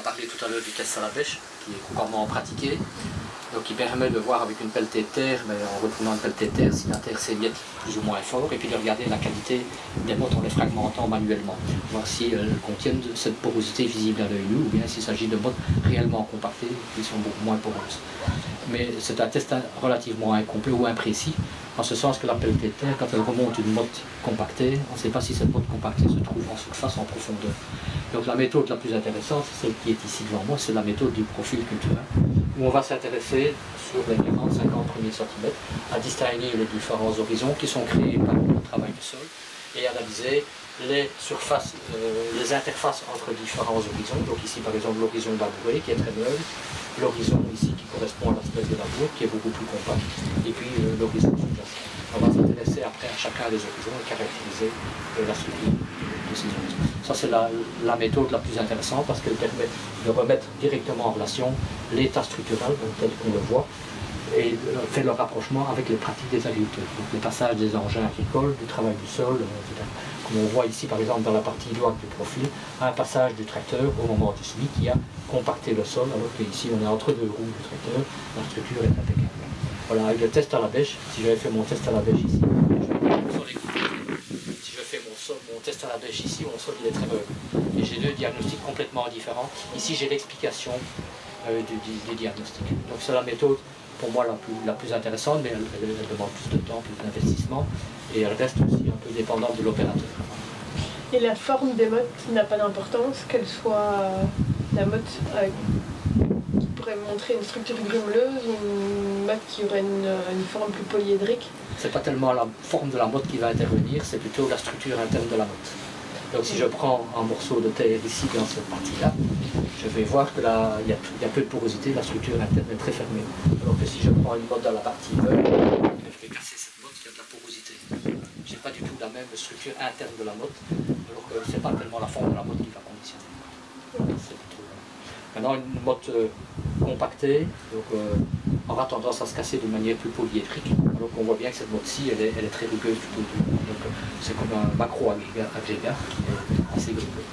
parlé tout à l'heure du test à la bêche, qui est couramment pratiqué. Donc il permet de voir avec une pelletée de terre, mais en retournant une pelletée de terre, si la terre s'émiette plus ou moins fort, et puis de regarder la qualité des mottes en les fragmentant manuellement. Voir si elles contiennent cette porosité visible à l'œil nu, ou bien s'il s'agit de mottes réellement compactées, qui sont beaucoup moins poreuses. Mais c'est un test relativement incomplet ou imprécis, en ce sens que la pelletée de terre, quand elle remonte une motte compactée, on ne sait pas si cette motte compactée se trouve en surface, en profondeur. Donc la méthode la plus intéressante, c'est celle qui est ici devant moi, c'est la méthode du profil culturel, où on va s'intéresser sur les 40-50 premiers centimètres à distinguer les différents horizons qui sont créés par le travail du sol et analyser les surfaces, les interfaces entre différents horizons. Donc ici par exemple l'horizon labouré qui est très meuble, l'horizon ici qui correspond à l'aspect de labour qui est beaucoup plus compact, et puis l'horizon sous-jacent. On va s'intéresser après à chacun des horizons et caractériser la structure de ces horizons. Ça c'est la méthode la plus intéressante parce qu'elle permet de remettre directement en relation l'état structurel tel qu'on le voit et fait le rapprochement avec les pratiques des agriculteurs. Donc les passages des engins agricoles, du travail du sol, etc. Comme on voit ici par exemple dans la partie droite du profil, un passage du tracteur au moment du semis qui a compacté le sol, alors qu'ici on est entre deux roues du tracteur, la structure est impeccable. Voilà, avec le test à la bêche, si j'avais fait mon test à la bêche ici, si je fais mon test à la bêche ici, mon sol il est très meuble. Et j'ai deux diagnostics complètement différents. Ici j'ai l'explication du diagnostic. Donc c'est la méthode pour moi la plus intéressante, mais elle demande plus de temps, plus d'investissement, et elle reste aussi un peu dépendante de l'opérateur. Et la forme des mottes n'a pas d'importance, qu'elle soit la motte qui pourrait montrer une structure grumeleuse ou une motte qui aurait une forme plus polyédrique? C'est pas tellement la forme de la motte qui va intervenir, c'est plutôt la structure interne de la motte. Donc si je prends un morceau de terre ici dans cette partie-là, je vais voir qu'il y a peu de porosité, la structure interne est très fermée. Alors que si je prends une motte dans la partie veuve, je vais casser cette motte, il y a de la porosité. Je n'ai pas du tout la même structure interne de la motte, alors que ce n'est pas tellement la forme de la motte qui va conditionner. Maintenant, une motte compactée aura tendance à se casser de manière plus polyédrique, alors qu'on voit bien que cette motte-ci, elle est très rugueuse tout autour. Donc c'est comme un macro-agrégat qui est assez rugueux.